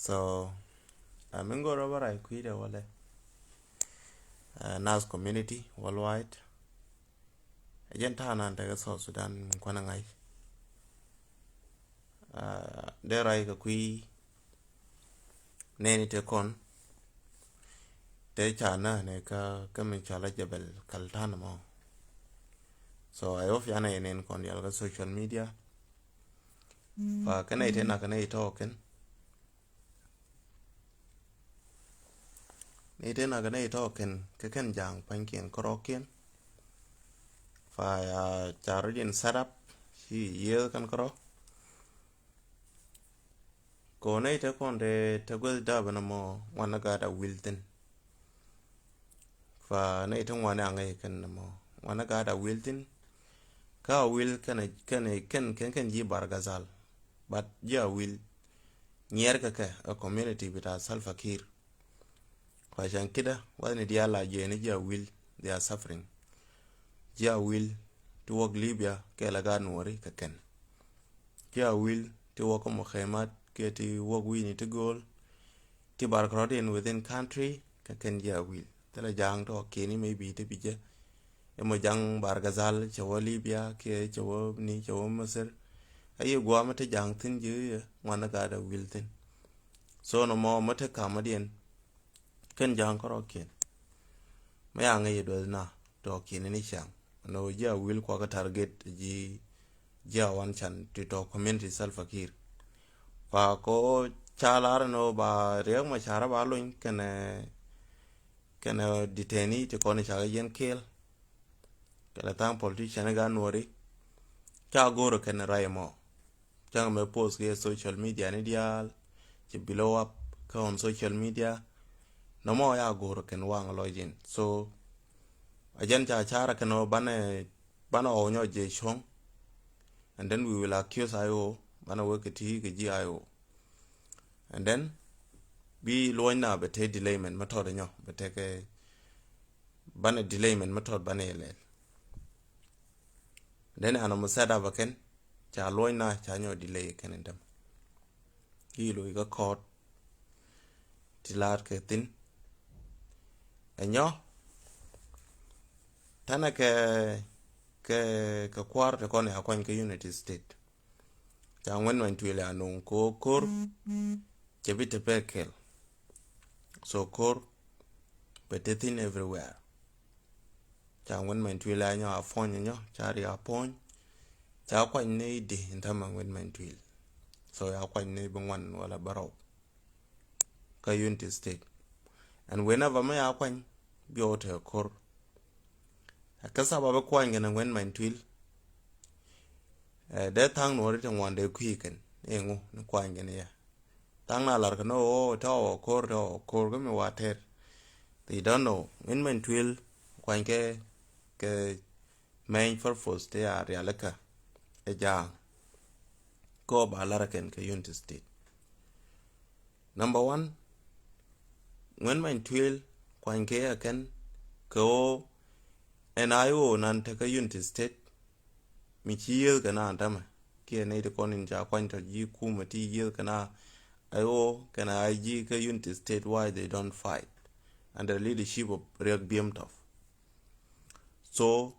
So I'm go over I quit a wale Naath community worldwide. Agenta na ndaga South Sudan kwana ngai. There I kui neni te kon te chana ne ka min chala jabel kaltana mo. So I hope yana enen kon yalga social media. Fa kana ite na kana itoken. Ite na kana itoken keken jang pankien korokien. Fa charging setup si ye kan koro. Kone ite kon te gwel dabana mo wanagada wilton. Fa na ite wane angai kan mo wanagada wilton. Ka will can ji bargazal. But ja will near a community with a self-akir. Kwa shankida wani diala jeni ja will they are suffering. Ja will to work Libya ke laga nuori kaken. Ja will to work on Mohamed ke to work we to goal. Ti barcrodin within country kaken ja will. Tala jang to kini maybe to bija. Emo jang bargazal chawa Libya ke chawa ni chawa Masir. Aye gwa mate jang tin je wana gada will tin. So no more mate kamadian ken jang korokin. Mayang ye do na to kini ni shang. No ja will kwa target ji ja wan chan to community self-akir. Fa ko chalar no ba reang ma chara ba loin kene detaining to koni chaga yen kill. Kala tang politician ga nuori. Cha goro kene raimo. Chang me post ke social media ni dial to blow up on social media no more ya goro ken wang login so ajen cha chara ken bana onyo je shong and then we will accuse IO bana work it ke GIO and then be loina bete delayment method nyo bete ke bana delayment method bana ele then anomo set up ken cha loina cha nyo delay ken ndam hilo iga court tilar ke tin enyo tana ke kwar te kone akwan ke Unity State cha wen tuile anong ko kor ke bite pekel so kor betethin everywhere cha wen tuile anyo afon nyo cha ri apon cha kwan ne di ntama wen tuile so ya kwan ne bangwan wala baro ka Unity State and whenever me akwan bi ote kor akasa baba kwan ngena wen tuile de tang no rite wande kwiken engu ni kwangene ya tang na lar no to kor go me water they don't know in twil kwanke ke main purpose they are realaka eja ko ba laraken ke Unity State number 1 when twil kwanke ya ken ko NIO nan ta ka Unity State mi ci yel kana andama ke ne de konin ja kwanta ji kuma ti yel kana ayo kana IG ka Unity State why they don't fight under the leadership of Riek Biemtof so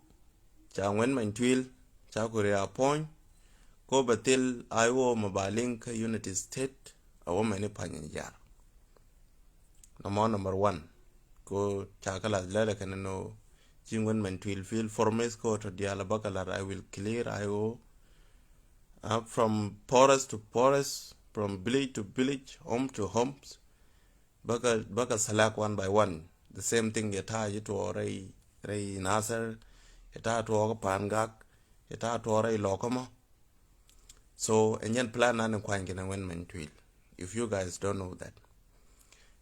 ja wen twil cha korea point ko batil ayo mabalin ka Unity State awo mani panyin jar number 1 ko cha kala lele kana no Jingwen twil feel formes ko to diala bakalar I will clear IO from forest to forest, from village to village, home to homes. Baka select one by one. The same thing yata yito rei nasser, yata to pangak, yata to rei lokoma. So enyen plan na kwangena wen twil. If you guys don't know that.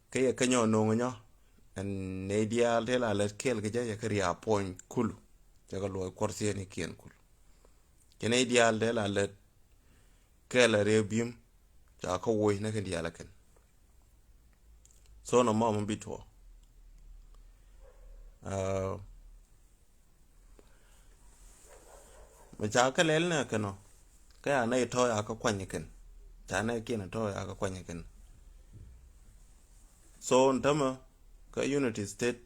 Kaya kanyo nongo and Nadia tela let kill ke ya career point kulu jaga lo korsi ni kien kulu Canadian tela let kela rebim ja ko woy na ke diala ken so no mom bito ma ja ka lel na kano kaya na to ya ka kwanye ken ta na kina to ya ka kwanye ken So ntama ka unity state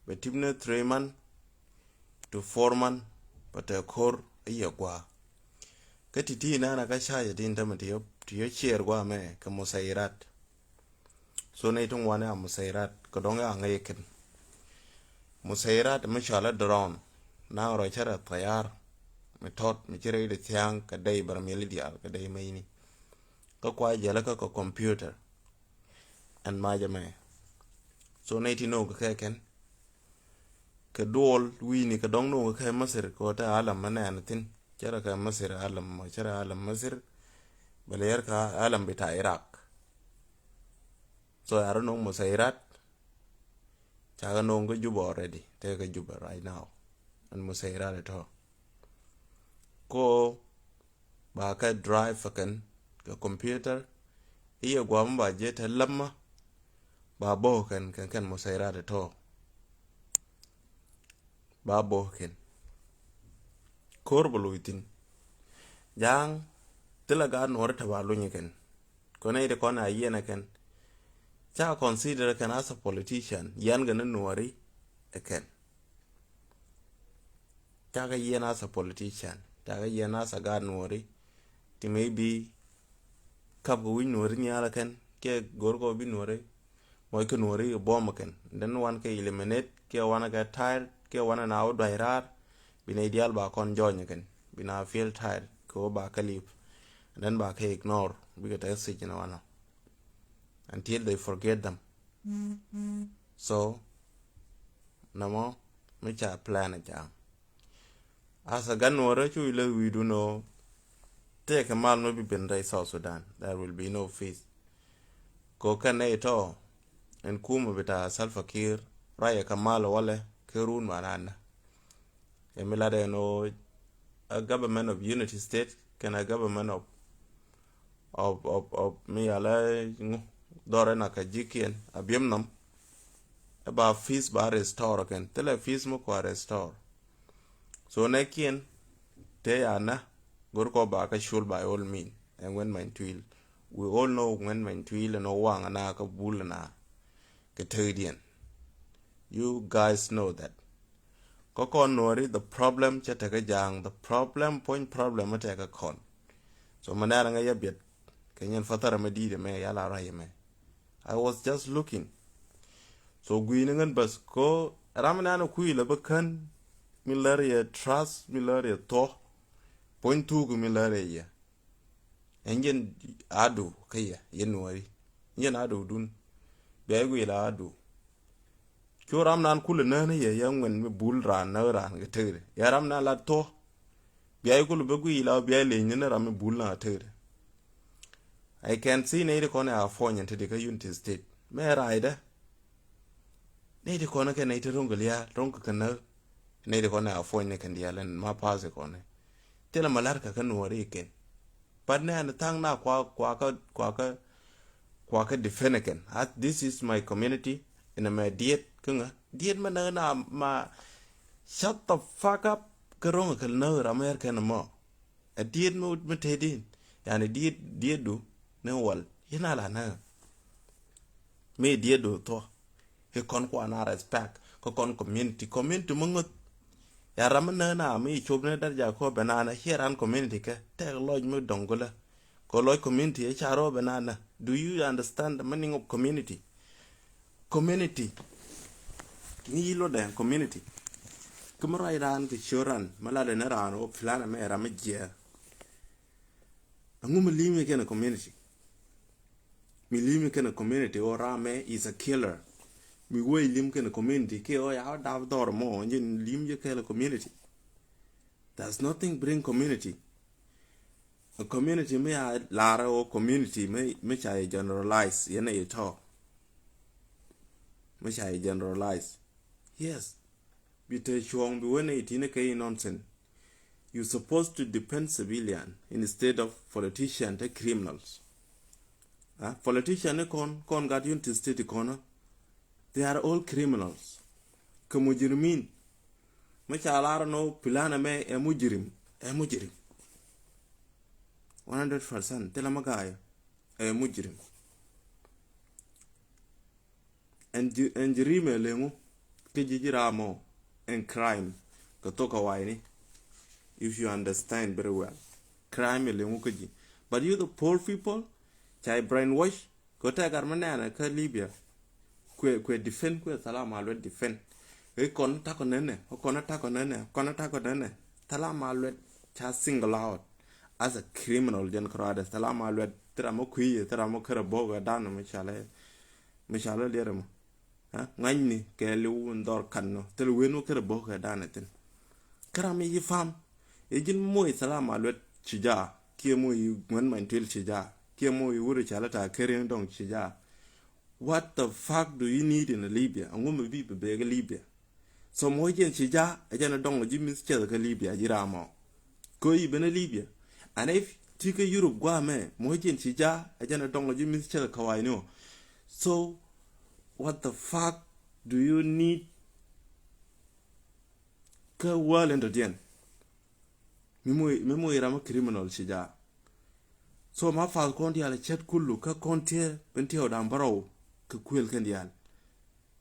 betibne 3 man to 4 man bata kor iya gwa ka titi na ka shaje din ntama tiyo cher gwa me ka musairat so na itong wane a musairat ka donga ngayikin musairat mishala drone na ro chara tayar method mi chere de tiang ka dai bar mi lidial ka dai mai ni ka kwa jala ka computer and ma jame so na itino ka ken ka dol wini ka dong no ka masir ko ta alam mana tin chere ka masir alam ma chere alam masir balayar ka alam bita iraq so I don't know musairat chaga no go juba already te ka juba right now and musairat at all ko ba ka drive kan ka computer iya gwam ba je ta lamma ba bo kan musairat at all ba bo kan kor buluitin jang tilaga no ta balu ni kan ko nei de kona yena kan cha consider kan as a politician yan ganin nuwari again ta ga yena as a politician ta ga yena as a god nuwari ti maybe kap go win nuwari nyala kan ke gorgo bi nuwari moy ko nuwari bomb kan then one ke eliminate ke wana ga tired ke wana na o dairar bina ideal ba kon jonya kan bina feel tired ko ba kalip then ba ke ignore biga ta sike na wana until they forget them. So, namo mecha plan jam. As a ganwara chuile we do know take a mal no be ben South Sudan. There will be no fees. Ko kana ito en kuma bita Salva Kiir raya kamal wale kirun manana. Emilade no a government of unity state can a government of me ala dore na ka jikien abiem nam ba fees ba restore ken tele fees mo ko restore so ne kien te ana gorko ba ka shul by all mean and when my twil we all know when my twil no wang na ka bulna ke tedian you guys know that koko nori the problem chata ka jang the point problem ta ka kon so manara nga yabet kenyan fatara medide me yala raye me I was just looking. So guiningan bas ko ramana kuila bakan milaria trust milaria to point two milaria. Engen adu kaya yenwari. Yen adu dun. Beguila adu. Kyo ramnan kula nana ya young when me bull ran na ran gatere. Ya ramna la to. Beagul beguila bealin ram bull na tere. I can see neither corner of phone to the unity state. May rider neither corner can eat a rungalia, drunk canal, neither corner of phone can the island, my pass a corner. Tell a malarca can worry again. But now the tongue now quacker defenecan. This is my community and I'm a dead kunga. Dead manana ma shut the fuck up, Karunga no American more. A dead mood mutated and a dead do. No wal yina la na me die do to he kon ko na respect ko kon community mungot ya ramana na me chobne dar ja ko banana heran community ke te loj mu dongola ko loj community e charo banana do you understand the meaning of community ni lo da community kumro iran ke choran malade na ran o plana me ra me je ngum limi ke na community mi lim community or rame is a killer mi way lim community ke o ya dav dor mo yin lim je ke community there's nothing bring community a community me a lara o community me chai generalize yana ito me chai generalize yes bite chuong bi wona itine ke nonsense you supposed to defend civilian instead of politicians and criminals. Politicians con got unity state corner. They are all criminals. Kamujirimin. Machalara no pilana me e mujirim. 100% tela magaya e mujirim. and jirime lengu ke jijiramo and crime ka toka waini if you understand very well crime lengu ke ji but you the poor people chai brainwash ko ta garmana ka Libya kwe defend kwe salama alwe defend e kon ta konene ta konene salama alwe cha single out as a criminal gen krada salama alwe tramo kuye tramo kara boga dano mishala leramo ha ngani ke lu ndor kanno tel wenu kara boga danatin karami yi fam e jin moy salama alwe chija kie moy ngwan man tel chija kie moy wuri chala ta kere ndong chija. What the fuck do you need in Libya? I'm going to be big Libya. So more than Chija, I don't know Jimmy Chelka Libya, Jiramo. Go even a Libya. And if Tika Europe Guame, more than Chija, I don't know Jimmy Chelka, I know. So what the fuck do you need? Ka well entertain. Memo I'm a criminal Chija. So my father conti ala chat kulu ka conti pentio dambaro. Kuil Kendial.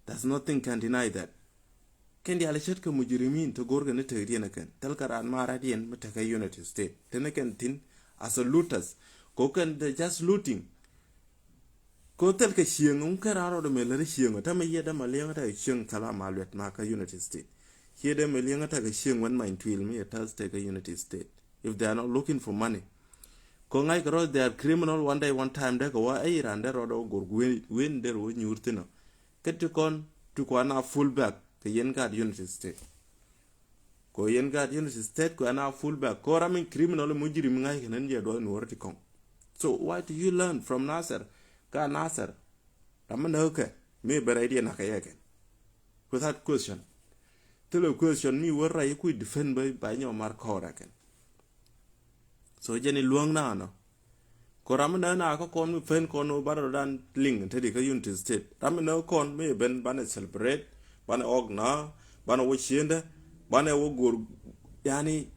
There's nothing can deny that. Kendial shet ka mujirimin to gorgan it again. Telkaran Maradian Mataka United State. Tenakan tin as a looters. Kokan they just looting. Ko telka shiang unkararo the melary shiang. Tama yeda maliangata shiang kalamalet Maka United State. Here the maliangata shiang one mind twill me a take a United State. If they are not looking for money. Kongai karo they are criminal one day one time they go ay rande rodo go win there when you urtino ketukon to kwana fullback ke Yenga United State ko Yenga United State ko ana fullback ko ramin criminal mujrim ngai kenen je do nuorti kon. So why do you learn from Nasser ka Nasser ramanoke me bereidi na kayeken without question tell question me where you could defend by your mark horaken. So jenny luang na no. Ko ramana na ko kon mi fen kon no baradan ling tedi ka United State. Ramana kon me ben bana celebrate, bana ogna, bana wo chiende, bana wo gur yani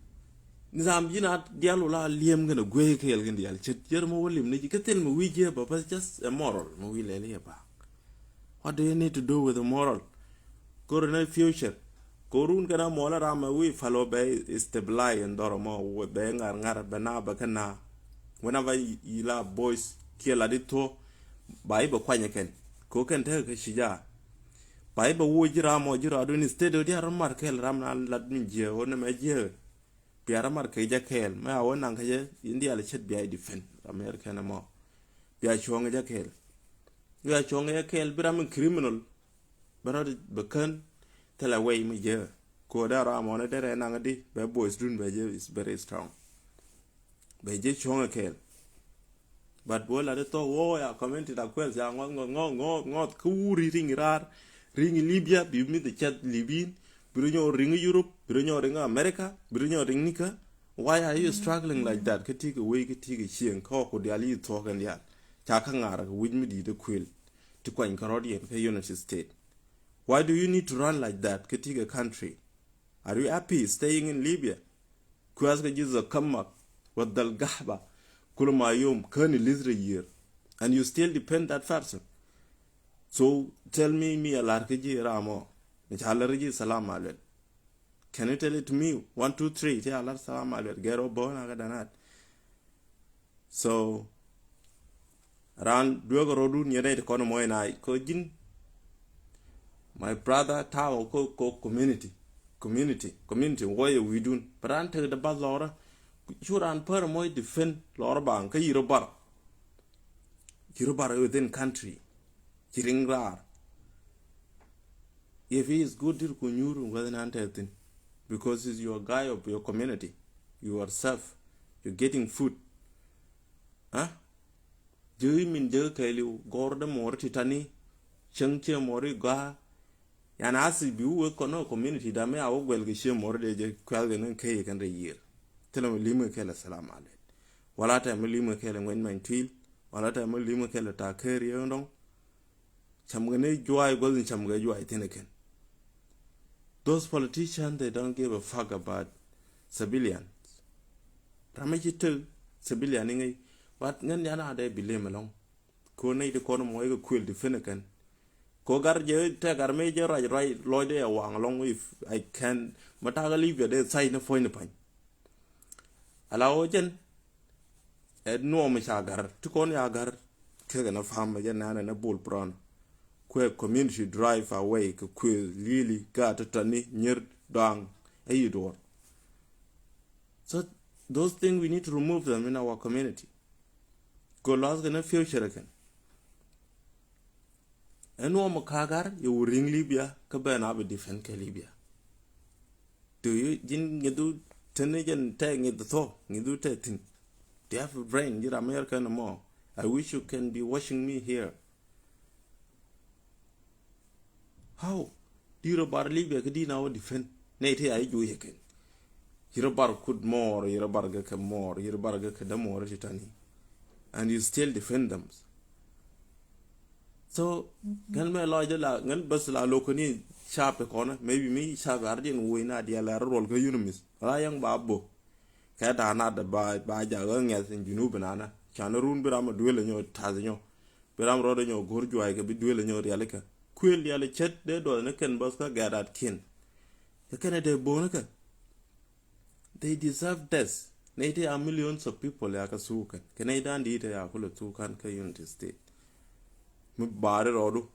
nizam yina dialu la liem gana gwe kel gin dial chet yer mo wolim ni ketel mo wije ba but just a moral mo wi lele ba. What do you need to do with the moral? Ko na future Korun kana mola rama we follow by stabilize and doromo we be ngar bana bakana whenever you la boys kiela dito bai ba kwanya ken ko ken te ka shija bai ba wo jira mo jira do ni stedo dia ramar kel ramna lad min je wona me je biara mar ke ja kel ma wona ka je india le chet bi defend america na mo bia chonga ja kel bia chonga ja kel biram criminal barad bakan tell away me je ko da ramona dere nangadi be boys dun be je is very strong be je chonga kel but bola de to wo ya comment da kwel ya ngo kuri ring Libya bi mi de chat libin biru ring Europe biru ring America biru ring nika. Why are you struggling like that ketiga we ketiga chien ko diali to kan ya cha kangara with me di de kwel to kwan karodi ke United State. Why do you need to run like that? Ketiga country. Are you happy staying in Libya? Kuaska jiza kama wadal gahba kulumayum kani lizre year. And you still depend that person. So tell me a larkaji ramo. Nichalarji salam alwed. Can you tell it to me? 1, 2, 3. Tell Allah salam alwed. Gero bona gadanat. So around duogo rodu nyere kono moena ko jin. My brother Tao ko community what we doing but until the bad Laura you ran per moy defend Laura bang ka yirobar within country yiringrar if he is good to kunyuru whether anten because he's your guy of your community you are safe you're getting food huh do you mean de kailu gorde mor titani chengche mori ga yana asi bi wo kono community da me awo gwel ge shemor de je kwalge nan kai kan de yir telo limo kala salam alaikum wala ta me limo kala ngwen man twil wala ta me limo kala ta keri yondon chamgane joy golden chamga joy tineken. Those politicians they don't give a fuck about civilians ramajitel civilian ngai but ngan yana da bile malong ko nei de kono mo ga kwel de fenekan ko gar je te gar me je rai lo de wang long if I can mataga live de sai na foi na pan ala o jen no me shagar to kon ya gar ke na fam je na bol pron kwe community drive away kwe really got tani near dang ayidor. So those things we need to remove them in our community. Go lost in the future again. And one makagar you ring Libya kaban abe defend Libya. Do you do teenager tang it the thought you do thing. They have a brain, you're American more. I wish you can be watching me here. How? You're bar Libya could now defend Nate I do again. You're bar could more, you're bar more, you're bar more titani. And you still defend them. So, can my lawyer la ngan bus la loconi sharp corner, maybe me sharp guardian wina dia la roll go unimis. Rayang babo. Kata na da ba jagang as in Junu banana. Chanarun Biram duel in your Tazino. Biram rod in your gorju I can be duel in your realika. Quill yally chet dead or necken busker get at kin. The Canada bonica. They deserve death. Nate are millions of people like a sukan. Canadian did a full of 2 country unity state. Mubare rodu.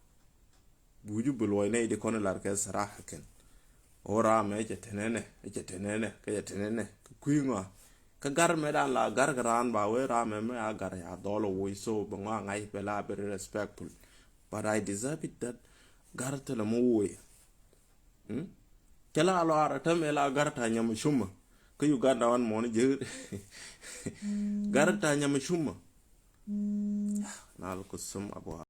Would you below the corner like a sarahaken? Or a major tenene, Queen. Kagar medan la gargaran ba we rameme agar ya dolo we so banga ngai bela very respectful. But I deserve it that garta la mo we. Kela alo aratam ela garta nyamshuma. Ko Uganda wan mo ni je. Garta nyamshuma. Na ko sum abo